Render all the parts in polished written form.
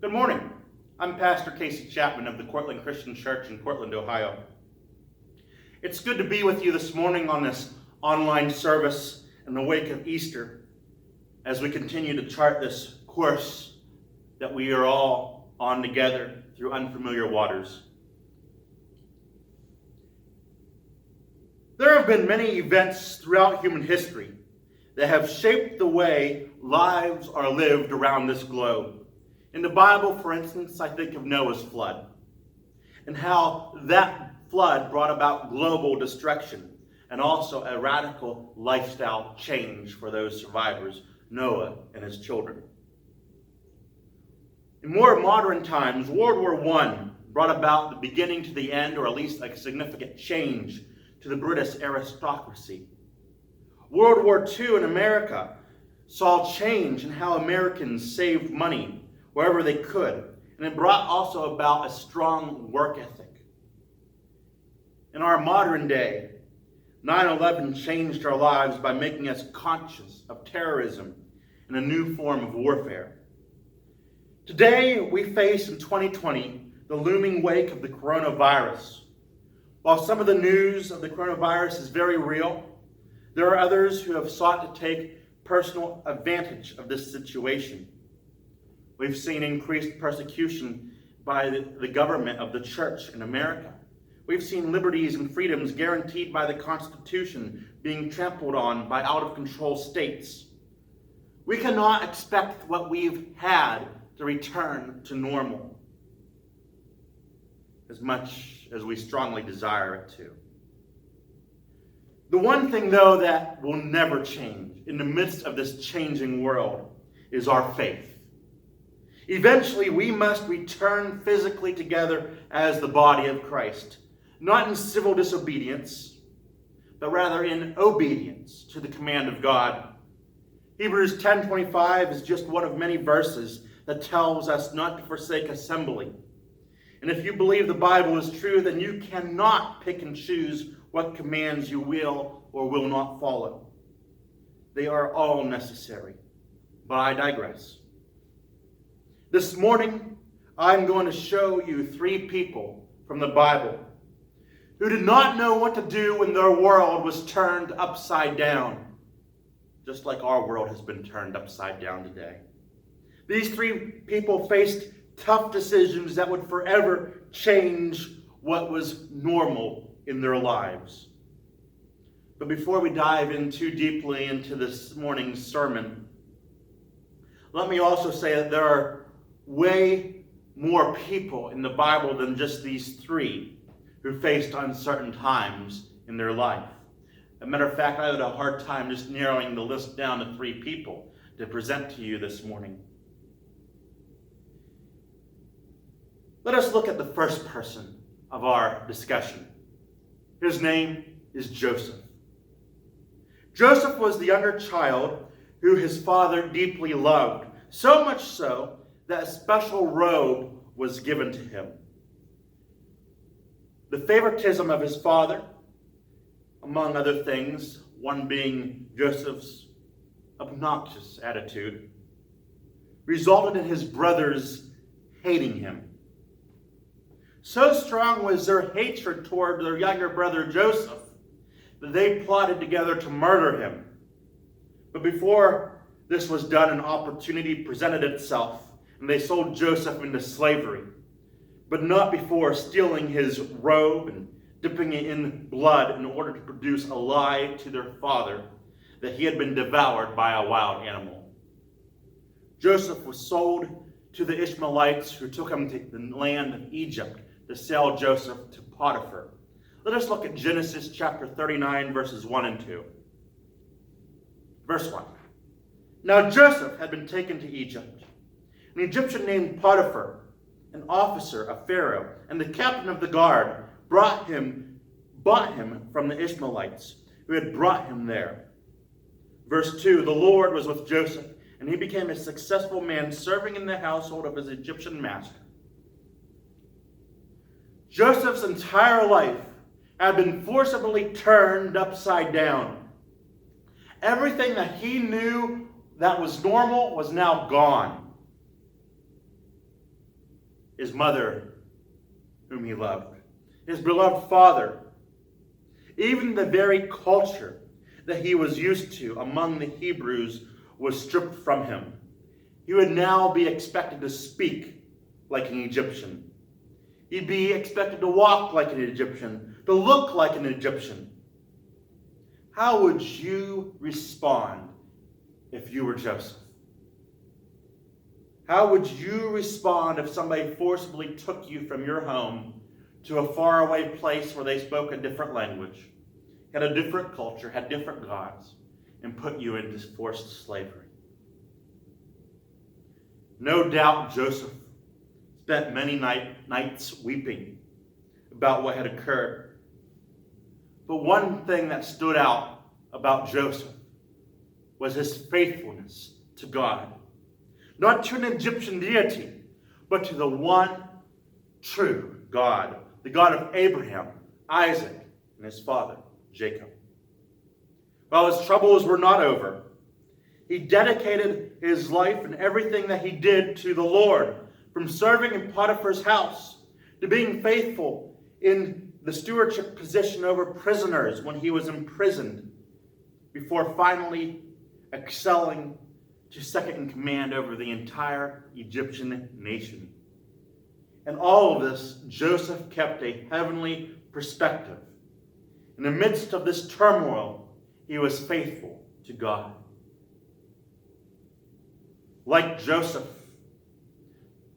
Good morning. I'm Pastor Casey Chapman of the Cortland Christian Church in Portland, Ohio. It's good to be with you this morning on this online service in the wake of Easter as we continue to chart this course that we are all on together through unfamiliar waters. There have been many events throughout human history that have shaped the way lives are lived around this globe. In the Bible, for instance, I think of Noah's flood and how that flood brought about global destruction and also a radical lifestyle change for those survivors, Noah and his children. In more modern times, World War I brought about the beginning to the end, or at least a significant change to the British aristocracy. World War II in America saw change in how Americans saved money wherever they could, and it brought also about a strong work ethic. In our modern day, 9/11 changed our lives by making us conscious of terrorism and a new form of warfare. Today, we face in 2020 the looming wake of the coronavirus. While some of the news of the coronavirus is very real, there are others who have sought to take personal advantage of this situation. We've seen increased persecution by the government of the church in America. We've seen liberties and freedoms guaranteed by the Constitution being trampled on by out-of-control states. We cannot expect what we've had to return to normal as much as we strongly desire it to. The one thing, though, that will never change in the midst of this changing world is our faith. Eventually, we must return physically together as the body of Christ, not in civil disobedience, but rather in obedience to the command of God. Hebrews 10:25 is just one of many verses that tells us not to forsake assembly. And if you believe the Bible is true, then you cannot pick and choose what commands you will or will not follow. They are all necessary, but I digress. This morning, I'm going to show you 3 people from the Bible who did not know what to do when their world was turned upside down, just like our world has been turned upside down today. These 3 people faced tough decisions that would forever change what was normal in their lives. But before we dive in too deeply into this morning's sermon, let me also say that there are way more people in the Bible than just these 3 who faced uncertain times in their life. As a matter of fact, I had a hard time just narrowing the list down to 3 people to present to you this morning. Let us look at the first person of our discussion. His name is Joseph. Joseph was the younger child who his father deeply loved, so much so that a special robe was given to him. The favoritism of his father, among other things, one being Joseph's obnoxious attitude, resulted in his brothers hating him. So strong was their hatred toward their younger brother Joseph that they plotted together to murder him. But before this was done, an opportunity presented itself, and they sold Joseph into slavery, but not before stealing his robe and dipping it in blood in order to produce a lie to their father that he had been devoured by a wild animal. Joseph was sold to the Ishmaelites, who took him to the land of Egypt to sell Joseph to Potiphar. Let us look at Genesis chapter 39, verses 1 and 2. Verse 1. Now Joseph had been taken to Egypt. An Egyptian named Potiphar, an officer of Pharaoh, and the captain of the guard, bought him from the Ishmaelites, who had brought him there. Verse 2, the Lord was with Joseph, and he became a successful man, serving in the household of his Egyptian master. Joseph's entire life had been forcibly turned upside down. Everything that he knew that was normal was now gone. his mother, whom he loved, his beloved father, even the very culture that he was used to among the Hebrews was stripped from him. He would now be expected to speak like an Egyptian. He'd be expected to walk like an Egyptian, to look like an Egyptian. How would you respond if you were Joseph? How would you respond if somebody forcibly took you from your home to a faraway place where they spoke a different language, had a different culture, had different gods, and put you into forced slavery? No doubt Joseph spent many nights weeping about what had occurred. But one thing that stood out about Joseph was his faithfulness to God. Not to an Egyptian deity, but to the one true God, the God of Abraham, Isaac, and his father, Jacob. While his troubles were not over, he dedicated his life and everything that he did to the Lord, from serving in Potiphar's house to being faithful in the stewardship position over prisoners when he was imprisoned, before finally excelling to second in command over the entire Egyptian nation. In all of this, Joseph kept a heavenly perspective. In the midst of this turmoil, he was faithful to God. Like Joseph,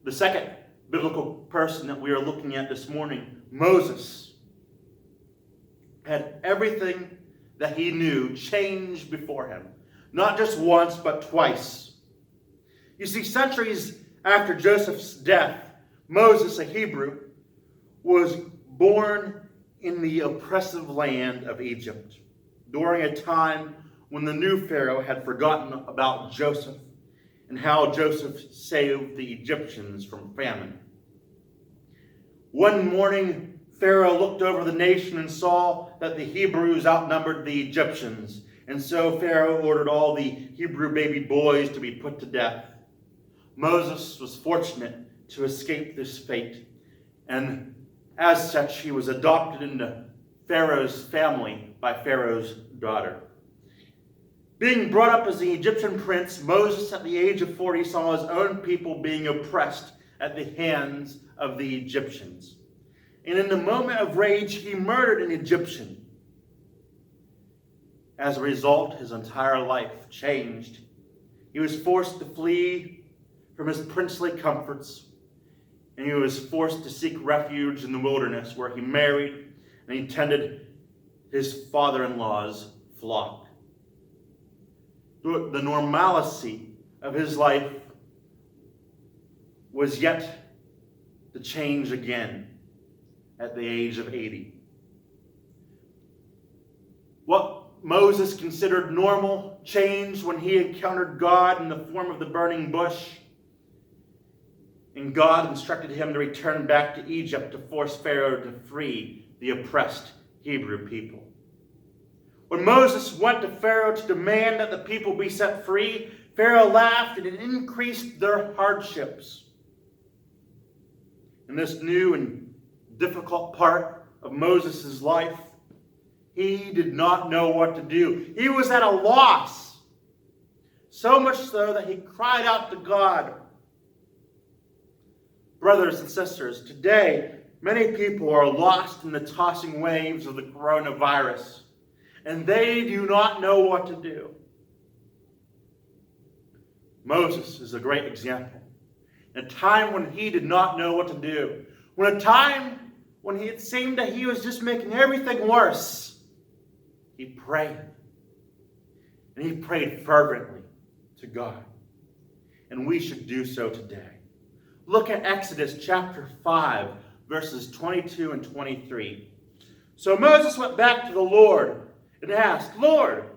the second biblical person that we are looking at this morning, Moses, had everything that he knew changed before him. Not just once, but twice. You see, centuries after Joseph's death, Moses, a Hebrew, was born in the oppressive land of Egypt during a time when the new Pharaoh had forgotten about Joseph and how Joseph saved the Egyptians from famine. One morning, Pharaoh looked over the nation and saw that the Hebrews outnumbered the Egyptians. And so Pharaoh ordered all the Hebrew baby boys to be put to death. Moses was fortunate to escape this fate. And as such, he was adopted into Pharaoh's family by Pharaoh's daughter. Being brought up as the Egyptian prince, Moses, at the age of 40, saw his own people being oppressed at the hands of the Egyptians. And in the moment of rage, he murdered an Egyptian. As a result, his entire life changed. He was forced to flee from his princely comforts, and he was forced to seek refuge in the wilderness, where he married and he tended his father-in-law's flock. The normalcy of his life was yet to change again at the age of 80. What Moses considered normal changed when he encountered God in the form of the burning bush. And God instructed him to return back to Egypt to force Pharaoh to free the oppressed Hebrew people. When Moses went to Pharaoh to demand that the people be set free, Pharaoh laughed and it increased their hardships. In this new and difficult part of Moses' life, he did not know what to do. He was at a loss. So much so that he cried out to God. Brothers and sisters, today, many people are lost in the tossing waves of the coronavirus, and they do not know what to do. Moses is a great example. In a time when he did not know what to do, when a time when it seemed that he was just making everything worse, he prayed. And he prayed fervently to God. And we should do so today. Look at Exodus chapter 5, verses 22 and 23. So Moses went back to the Lord and asked, Lord,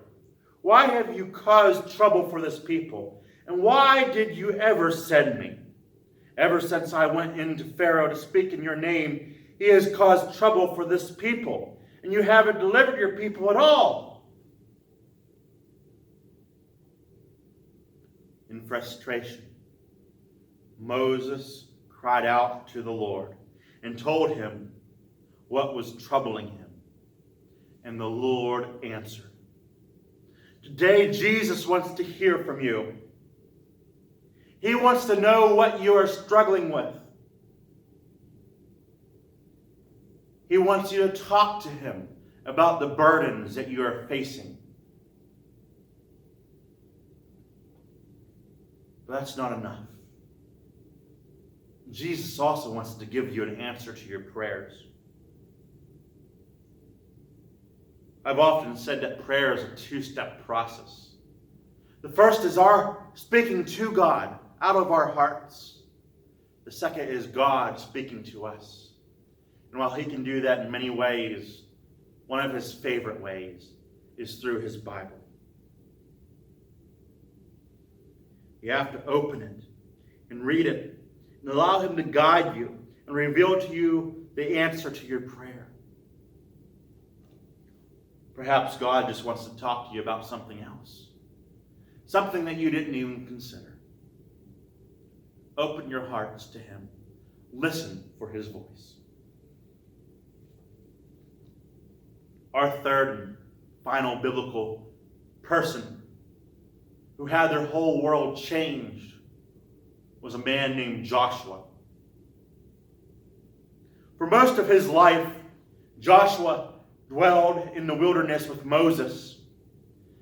why have you caused trouble for this people? And why did you ever send me? Ever since I went into Pharaoh to speak in your name, he has caused trouble for this people. And you haven't delivered your people at all. In frustration, Moses cried out to the Lord and told him what was troubling him. And the Lord answered. Today, Jesus wants to hear from you. He wants to know what you are struggling with. He wants you to talk to him about the burdens that you are facing. But that's not enough. Jesus also wants to give you an answer to your prayers. I've often said that prayer is a two-step process. The first is our speaking to God out of our hearts. The second is God speaking to us. And while he can do that in many ways, one of his favorite ways is through his Bible. You have to open it and read it and allow him to guide you and reveal to you the answer to your prayer. Perhaps God just wants to talk to you about something else, something that you didn't even consider. Open your hearts to him. Listen for his voice. Our third and final biblical person who had their whole world changed was a man named Joshua. For most of his life, Joshua dwelled in the wilderness with Moses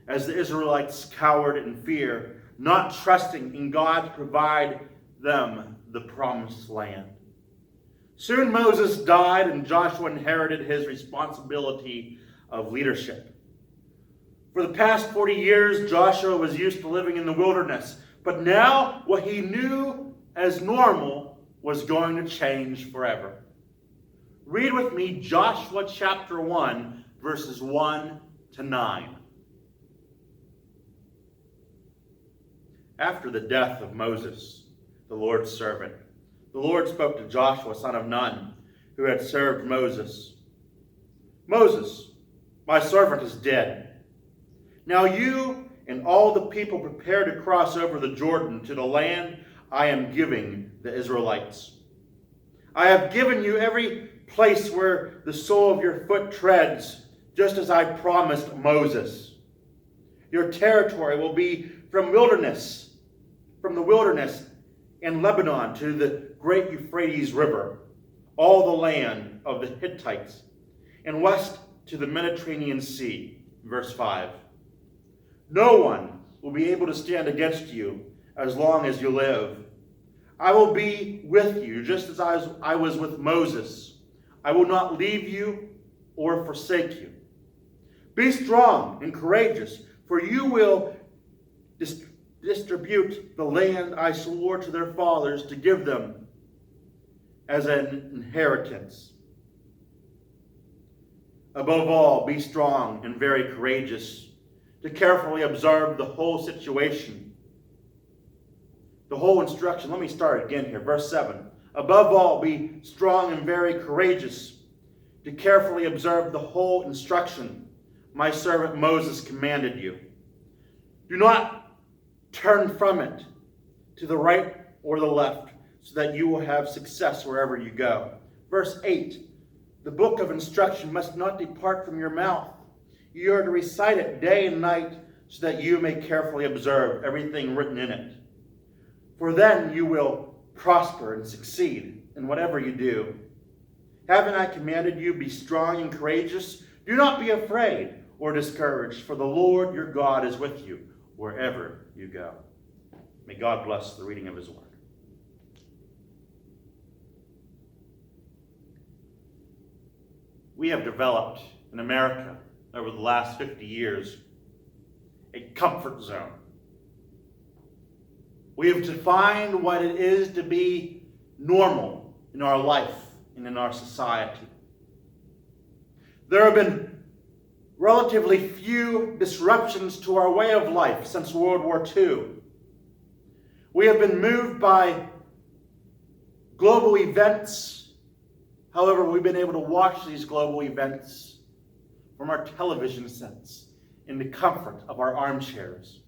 as the Israelites cowered in fear, not trusting in God to provide them the promised land. Soon Moses died and Joshua inherited his responsibility of leadership. For the past 40 years, Joshua was used to living in the wilderness, but now what he knew as normal was going to change forever. Read with me Joshua chapter 1, verses 1 to 9. After the death of Moses, the Lord's servant, the Lord spoke to Joshua, son of Nun, who had served Moses. Moses, my servant is dead. Now you and all the people prepare to cross over the Jordan to the land I am giving the Israelites. I have given you every place where the sole of your foot treads, just as I promised Moses. Your territory will be from the wilderness and Lebanon to the great Euphrates River, all the land of the Hittites, and west to the Mediterranean Sea. Verse 5. No one will be able to stand against you as long as you live. I will be with you just as I was with Moses. I will not leave you or forsake you. Be strong and courageous, for you will distribute the land I swore to their fathers to give them as an inheritance. Above all, be strong and very courageous, to carefully observe the whole situation, the whole instruction. Let me start again here, verse 7. Above all, be strong and very courageous, to carefully observe the whole instruction my servant Moses commanded you. Do not turn from it to the right or the left, so that you will have success wherever you go. Verse 8. The book of instruction must not depart from your mouth. You are to recite it day and night, so that you may carefully observe everything written in it. For then you will prosper and succeed in whatever you do. Haven't I commanded you, be strong and courageous? Do not be afraid or discouraged, for the Lord your God is with you wherever you go. May God bless the reading of his word. We have developed in America over the last 50 years a comfort zone. We have defined what it is to be normal in our life and in our society. There have been relatively few disruptions to our way of life since World War II. We have been moved by global events. However, we've been able to watch these global events from our television sets in the comfort of our armchairs.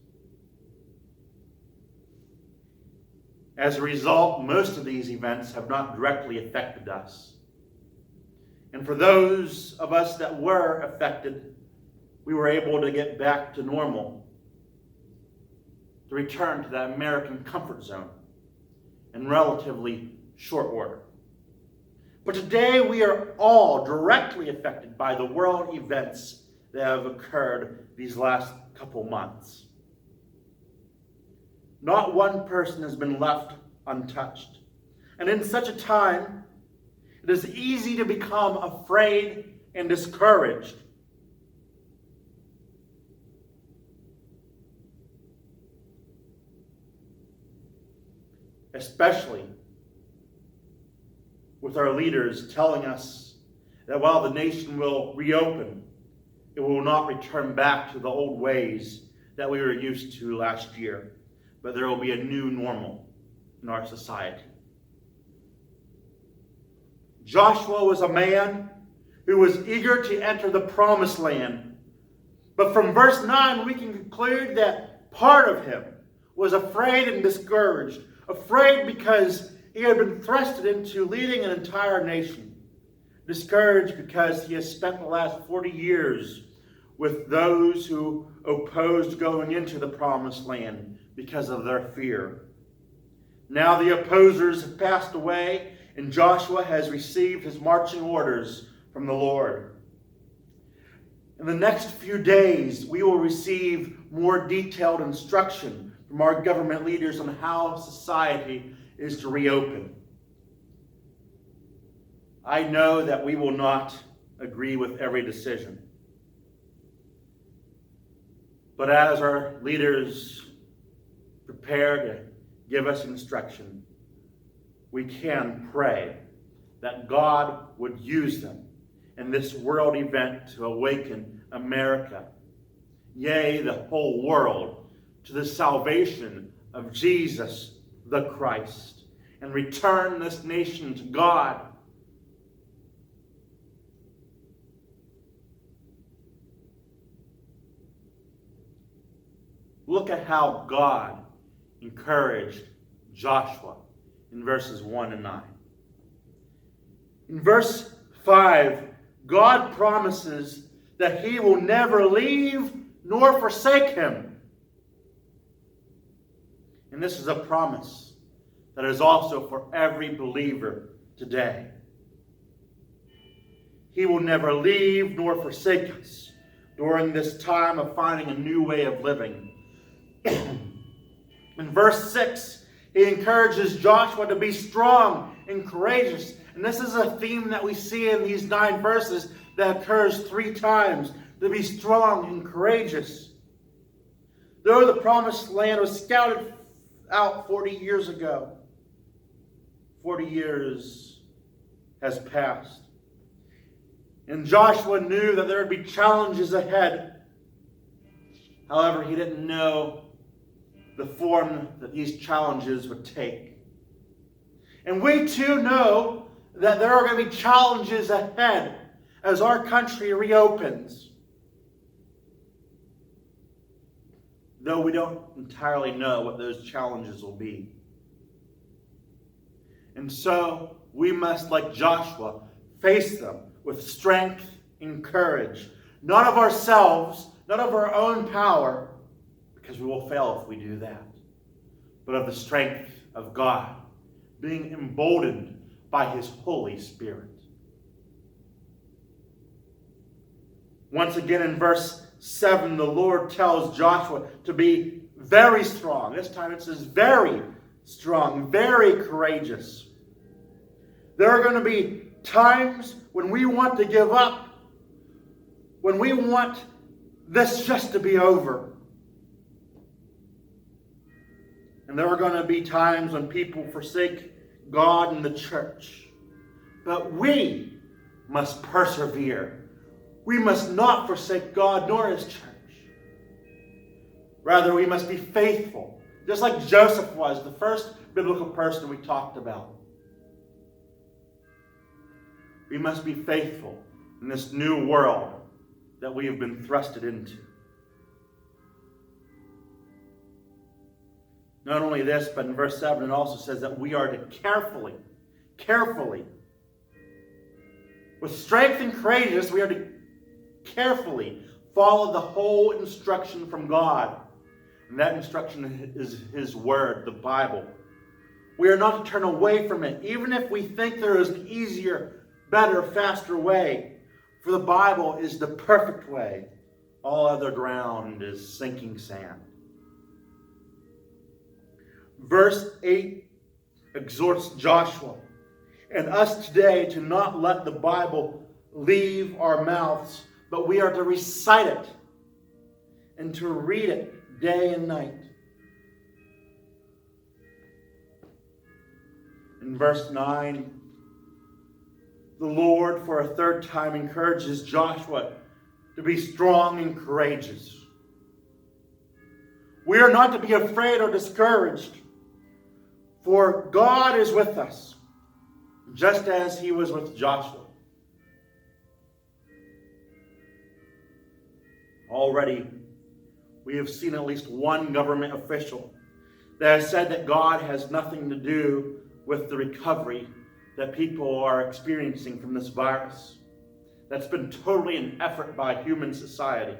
As a result, most of these events have not directly affected us. And for those of us that were affected, we were able to get back to normal, to return to that American comfort zone in relatively short order. But today we are all directly affected by the world events that have occurred these last couple months. Not one person has been left untouched. And in such a time, it is easy to become afraid and discouraged. Especially with our leaders telling us that while the nation will reopen, it will not return back to the old ways that we were used to last year, but there will be a new normal in our society. Joshua was a man who was eager to enter the promised land, but from verse 9 we can conclude that part of him was afraid and discouraged. Afraid because he had been thrusted into leading an entire nation. Discouraged because he has spent the last 40 years with those who opposed going into the promised land because of their fear. Now the opposers have passed away, and Joshua has received his marching orders from the Lord. In the next few days, we will receive more detailed instruction from our government leaders on how society is to reopen. I know that we will not agree with every decision. But as our leaders prepare to give us instruction, we can pray that God would use them in this world event to awaken America, yea, the whole world, to the salvation of Jesus the Christ, and return this nation to God. Look at how God encouraged Joshua in verses 1 and 9. In verse 5, God promises that he will never leave nor forsake him. And this is a promise that is also for every believer today. He will never leave nor forsake us during this time of finding a new way of living. In verse 6, he encourages Joshua to be strong and courageous. And this is a theme that we see in these 9 verses that occurs 3 times. To be strong and courageous. Though the promised land was scouted out 40 years ago, 40 years has passed. And Joshua knew that there would be challenges ahead. However, he didn't know the form that these challenges would take. And we too know that there are going to be challenges ahead as our country reopens. Though we don't entirely know what those challenges will be. And so we must, like Joshua, face them with strength and courage. Not of ourselves, not of our own power, because we will fail if we do that, but of the strength of God, being emboldened by his Holy Spirit. Once again in verse 7, the Lord tells Joshua to be very strong. This time it says very strong, very courageous. There are going to be times when we want to give up, when we want this just to be over. And there are going to be times when people forsake God and the church. But we must persevere. We must not forsake God nor his church. Rather, we must be faithful, just like Joseph was, the first biblical person we talked about. We must be faithful in this new world that we have been thrusted into. Not only this, but in verse 7 it also says that we are to carefully, with strength and courageous, we are to carefully follow the whole instruction from God. And that instruction is His Word, the Bible. We are not to turn away from it, even if we think there is an easier, better, faster way. For the Bible is the perfect way. All other ground is sinking sand. Verse 8 exhorts Joshua and us today to not let the Bible leave our mouths, but we are to recite it and to read it day and night. In verse 9, the Lord for a third time encourages Joshua to be strong and courageous. We are not to be afraid or discouraged, for God is with us, just as He was with Joshua. Already, we have seen at least one government official that has said that God has nothing to do with the recovery that people are experiencing from this virus. That's been totally an effort by human society.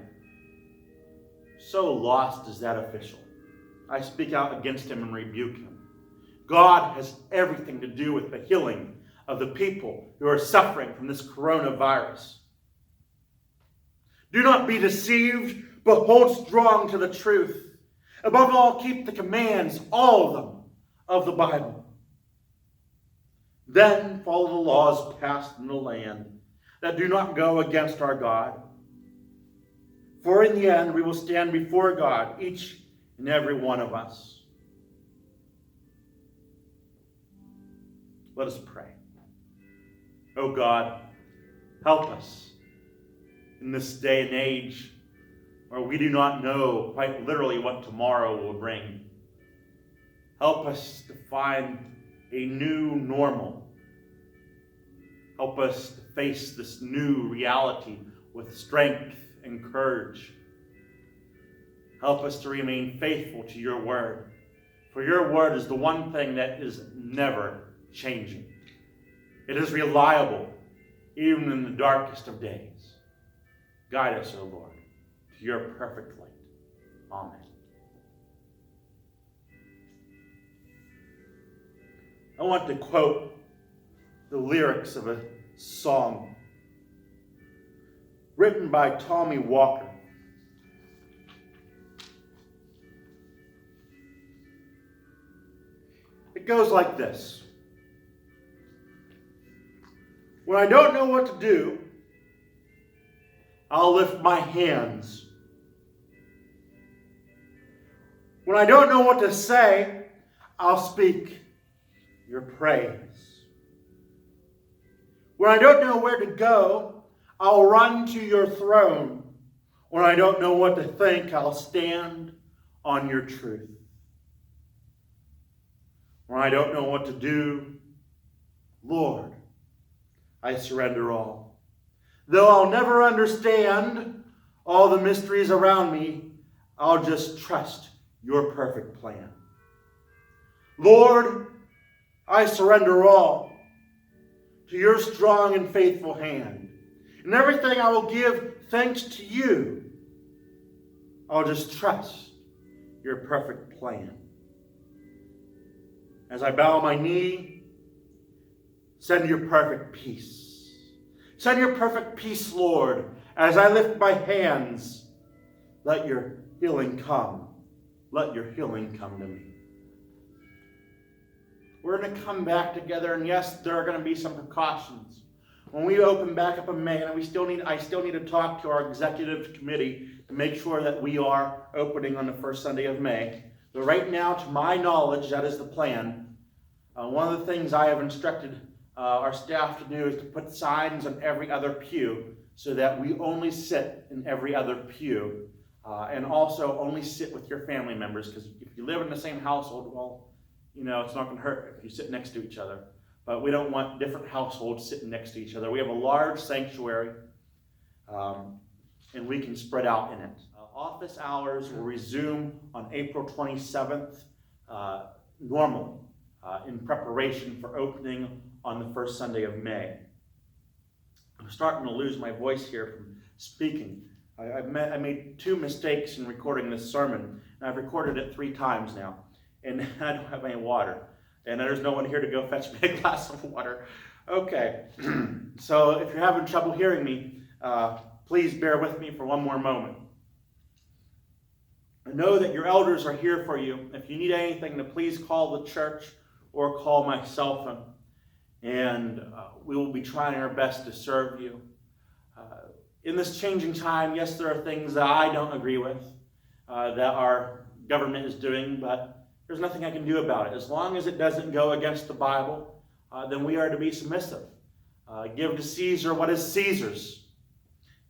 So lost is that official. I speak out against him and rebuke him. God has everything to do with the healing of the people who are suffering from this coronavirus. Do not be deceived, but hold strong to the truth. Above all, keep the commands, all of them, of the Bible. Then follow the laws passed in the land that do not go against our God. For in the end, we will stand before God, each and every one of us. Let us pray. Oh God, help us in this day and age where we do not know quite literally what tomorrow will bring. Help us to find a new normal. Help us to face this new reality with strength and courage. Help us to remain faithful to your word. For your word is the one thing that is never changing. It is reliable, even in the darkest of days. Guide us, O Lord, to your perfect light. Amen. I want to quote the lyrics of a song written by Tommy Walker. It goes like this. When I don't know what to do, I'll lift my hands. When I don't know what to say, I'll speak your praise. When I don't know where to go, I'll run to your throne. When I don't know what to think, I'll stand on your truth. When I don't know what to do, Lord, I surrender all. Though I'll never understand all the mysteries around me, I'll just trust your perfect plan. Lord, I surrender all to your strong and faithful hand. In everything I will give thanks to you. I'll just trust your perfect plan. As I bow my knee, send your perfect peace. Send your perfect peace, Lord. As I lift my hands, let your healing come. Let your healing come to me. We're going to come back together, and yes, there are going to be some precautions. When we open back up in May, and I still need to talk to our executive committee to make sure that we are opening on the first Sunday of May. But right now, to my knowledge, that is the plan. One of the things I have instructed our staff to do is to put signs on every other pew so that we only sit in every other pew, and also only sit with your family members, because if you live in the same household, well, you know, it's not going to hurt if you sit next to each other. But we don't want different households sitting next to each other. We have a large sanctuary, and we can spread out in it. Office hours will resume on April 27th. normally in preparation for opening on the first Sunday of May. I'm starting to lose my voice here from speaking. I made 2 mistakes in recording this sermon, and I've recorded it 3 times now, and I don't have any water, and there's no one here to go fetch me a glass of water. Okay, so if you're having trouble hearing me, please bear with me for one more moment. I know that your elders are here for you. If you need anything, to please call the church or call my cell phone, and we will be trying our best to serve you. In this changing time, yes, there are things that I don't agree with that our government is doing, but there's nothing I can do about it. As long as it doesn't go against the Bible, then we are to be submissive. Give to Caesar what is Caesar's.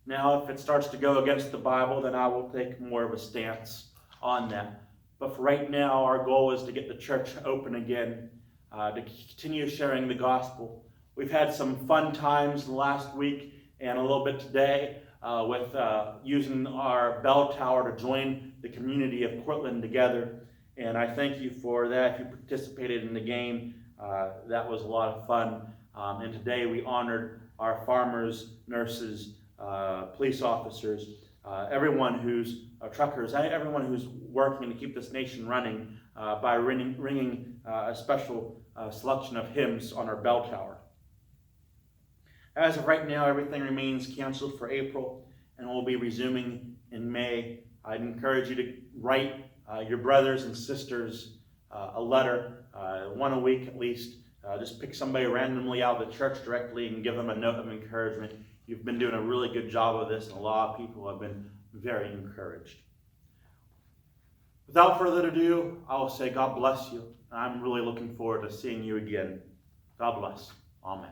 Now, if it starts to go against the Bible, then I will take more of a stance on that. But for right now, our goal is to get the church open again, to continue sharing the gospel. We've had some fun times the last week and a little bit today with using our bell tower to join the community of Cortland together. And I thank you for that. If you participated in the game, that was a lot of fun. And today we honored our farmers, nurses, police officers, everyone who's truckers, everyone who's working to keep this nation running by ringing a special selection of hymns on our bell tower. As of right now, everything remains canceled for April, and we'll be resuming in May. I'd encourage you to write your brothers and sisters a letter, 1 a week at least. Just pick somebody randomly out of the church directly and give them a note of encouragement. You've been doing a really good job of this, and a lot of people have been very encouraged. Without further ado, I will say God bless you. I'm really looking forward to seeing you again. God bless. Amen.